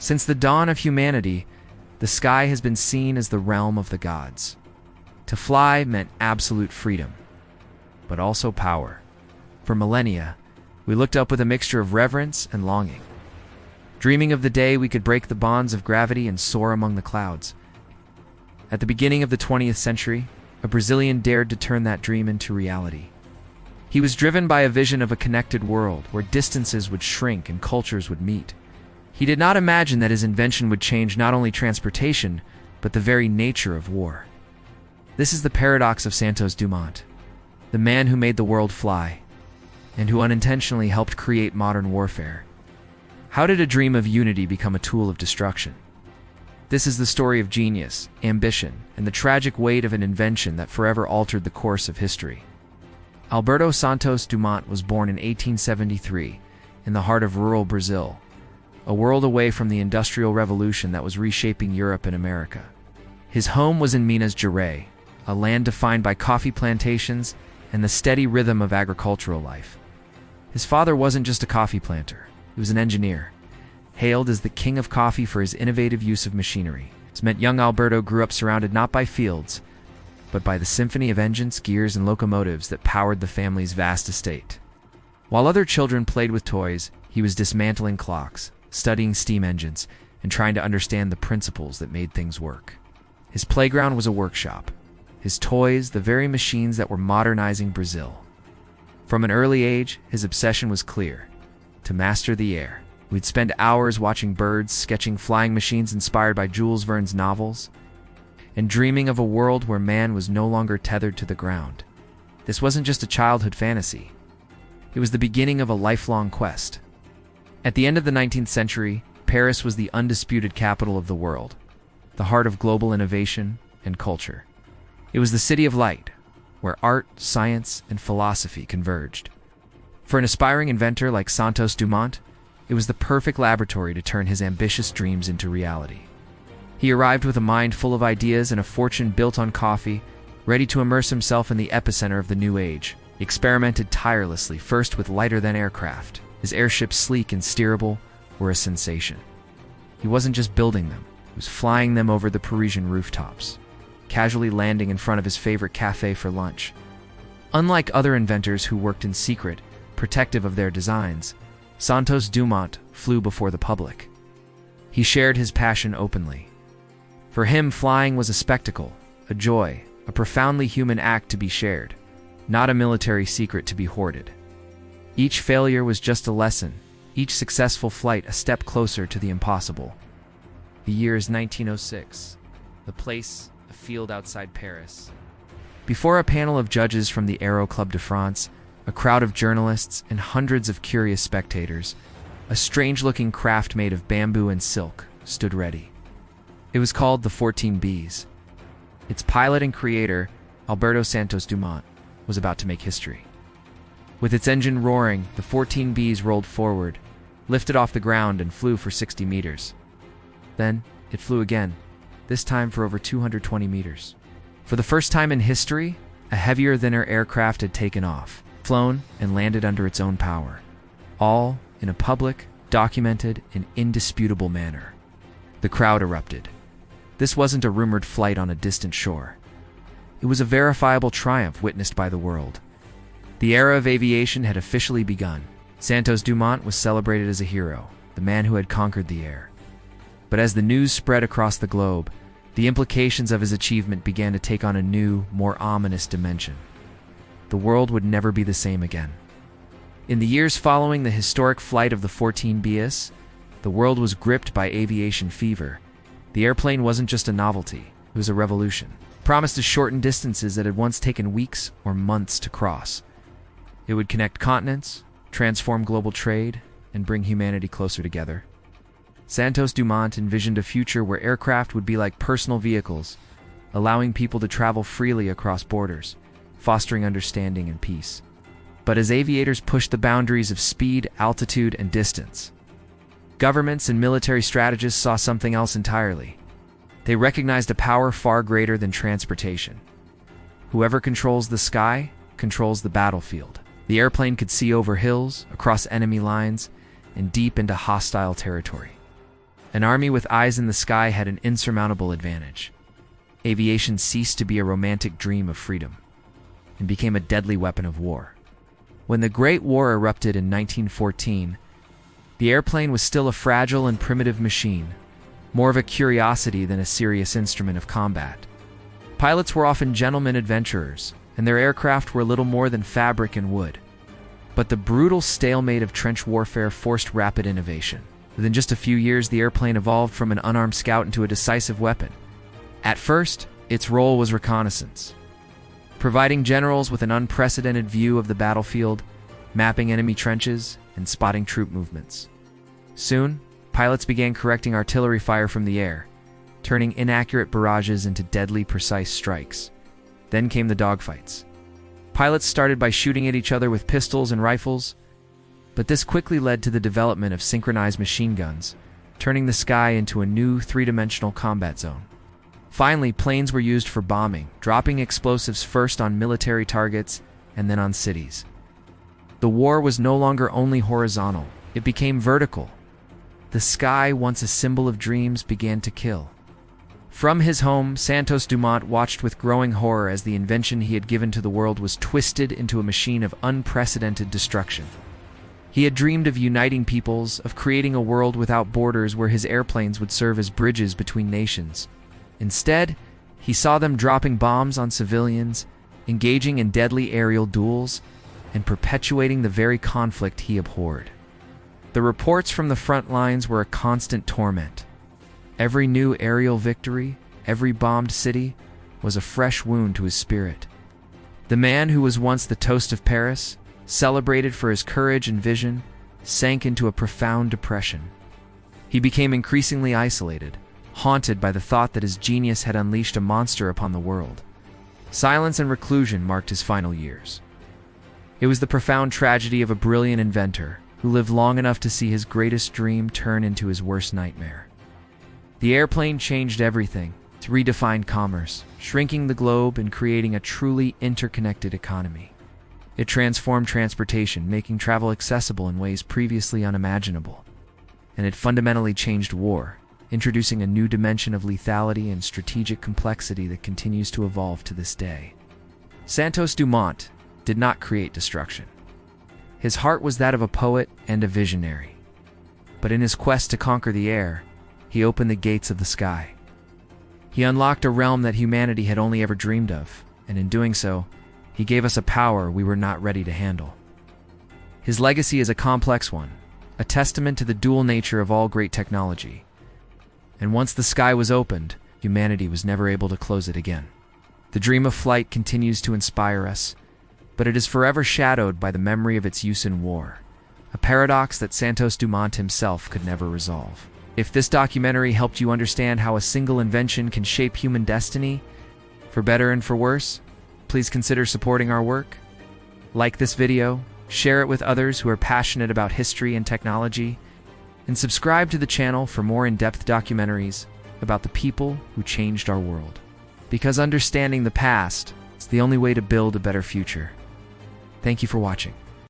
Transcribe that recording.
Since the dawn of humanity, the sky has been seen as the realm of the gods. To fly meant absolute freedom, but also power. For millennia, we looked up with a mixture of reverence and longing, dreaming of the day we could break the bonds of gravity and soar among the clouds. At the beginning of the 20th century, a Brazilian dared to turn that dream into reality. He was driven by a vision of a connected world where distances would shrink and cultures would meet. He did not imagine that his invention would change not only transportation, but the very nature of war. This is the paradox of Santos Dumont, the man who made the world fly, and who unintentionally helped create modern warfare. How did a dream of unity become a tool of destruction? This is the story of genius, ambition, and the tragic weight of an invention that forever altered the course of history. Alberto Santos Dumont was born in 1873 in the heart of rural Brazil, a world away from the Industrial Revolution that was reshaping Europe and America. His home was in Minas Gerais, a land defined by coffee plantations and the steady rhythm of agricultural life. His father wasn't just a coffee planter, he was an engineer, hailed as the king of coffee for his innovative use of machinery. This meant young Alberto grew up surrounded not by fields, but by the symphony of engines, gears, and locomotives that powered the family's vast estate. While other children played with toys, he was dismantling clocks, studying steam engines, and trying to understand the principles that made things work. His playground was a workshop, his toys the very machines that were modernizing Brazil. From an early age, his obsession was clear: to master the air. We'd spend hours watching birds, sketching flying machines inspired by Jules Verne's novels, and dreaming of a world where man was no longer tethered to the ground. This wasn't just a childhood fantasy. It was the beginning of a lifelong quest. At the end of the 19th century, Paris was the undisputed capital of the world, the heart of global innovation and culture. It was the city of light, where art, science, and philosophy converged. For an aspiring inventor like Santos Dumont, it was the perfect laboratory to turn his ambitious dreams into reality. He arrived with a mind full of ideas and a fortune built on coffee, ready to immerse himself in the epicenter of the new age. He experimented tirelessly, first with lighter-than aircraft. His airships, sleek and steerable, were a sensation. He wasn't just building them, he was flying them over the Parisian rooftops, casually landing in front of his favorite cafe for lunch. Unlike other inventors who worked in secret, protective of their designs, Santos Dumont flew before the public. He shared his passion openly. For him, flying was a spectacle, a joy, a profoundly human act to be shared, not a military secret to be hoarded. Each failure was just a lesson, each successful flight a step closer to the impossible. The year is 1906. The place, a field outside Paris. Before a panel of judges from the Aero Club de France, a crowd of journalists, and hundreds of curious spectators, a strange-looking craft made of bamboo and silk stood ready. It was called the 14 Bs. Its pilot and creator, Alberto Santos Dumont, was about to make history. With its engine roaring, the 14 Bs rolled forward, lifted off the ground, and flew for 60 meters. Then, it flew again, this time for over 220 meters. For the first time in history, a heavier-than-air aircraft had taken off, flown, and landed under its own power, all in a public, documented, and indisputable manner. The crowd erupted. This wasn't a rumored flight on a distant shore. It was a verifiable triumph witnessed by the world. The era of aviation had officially begun. Santos Dumont was celebrated as a hero, the man who had conquered the air. But as the news spread across the globe, the implications of his achievement began to take on a new, more ominous dimension. The world would never be the same again. In the years following the historic flight of the 14 Bs, the world was gripped by aviation fever. The airplane wasn't just a novelty, it was a revolution. It promised to shorten distances that had once taken weeks or months to cross. It would connect continents, transform global trade, and bring humanity closer together. Santos Dumont envisioned a future where aircraft would be like personal vehicles, allowing people to travel freely across borders, fostering understanding and peace. But as aviators pushed the boundaries of speed, altitude, and distance, governments and military strategists saw something else entirely. They recognized a power far greater than transportation. Whoever controls the sky controls the battlefield. The airplane could see over hills, across enemy lines, and deep into hostile territory. An army with eyes in the sky had an insurmountable advantage. Aviation ceased to be a romantic dream of freedom and became a deadly weapon of war. When the Great War erupted in 1914, the airplane was still a fragile and primitive machine, more of a curiosity than a serious instrument of combat. Pilots were often gentlemen adventurers, and their aircraft were little more than fabric and wood. But the brutal stalemate of trench warfare forced rapid innovation. Within just a few years, the airplane evolved from an unarmed scout into a decisive weapon. At first, its role was reconnaissance, providing generals with an unprecedented view of the battlefield, mapping enemy trenches, and spotting troop movements. Soon, pilots began correcting artillery fire from the air, turning inaccurate barrages into deadly, precise strikes. Then came the dogfights. Pilots started by shooting at each other with pistols and rifles, but this quickly led to the development of synchronized machine guns, turning the sky into a new three-dimensional combat zone. Finally, planes were used for bombing, dropping explosives first on military targets and then on cities. The war was no longer only horizontal, it became vertical. The sky, once a symbol of dreams, began to kill. From his home, Santos Dumont watched with growing horror as the invention he had given to the world was twisted into a machine of unprecedented destruction. He had dreamed of uniting peoples, of creating a world without borders where his airplanes would serve as bridges between nations. Instead, he saw them dropping bombs on civilians, engaging in deadly aerial duels, and perpetuating the very conflict he abhorred. The reports from the front lines were a constant torment. Every new aerial victory, every bombed city, was a fresh wound to his spirit. The man who was once the toast of Paris, celebrated for his courage and vision, sank into a profound depression. He became increasingly isolated, haunted by the thought that his genius had unleashed a monster upon the world. Silence and reclusion marked his final years. It was the profound tragedy of a brilliant inventor who lived long enough to see his greatest dream turn into his worst nightmare. The airplane changed everything. It redefined commerce, shrinking the globe and creating a truly interconnected economy. It transformed transportation, making travel accessible in ways previously unimaginable. And it fundamentally changed war, introducing a new dimension of lethality and strategic complexity that continues to evolve to this day. Santos Dumont did not create destruction. His heart was that of a poet and a visionary. But in his quest to conquer the air, he opened the gates of the sky. He unlocked a realm that humanity had only ever dreamed of, and in doing so, he gave us a power we were not ready to handle. His legacy is a complex one, a testament to the dual nature of all great technology. And once the sky was opened, humanity was never able to close it again. The dream of flight continues to inspire us, but it is forever shadowed by the memory of its use in war, a paradox that Santos Dumont himself could never resolve. If this documentary helped you understand how a single invention can shape human destiny, for better and for worse, please consider supporting our work. Like this video, share it with others who are passionate about history and technology, and subscribe to the channel for more in-depth documentaries about the people who changed our world. Because understanding the past is the only way to build a better future. Thank you for watching.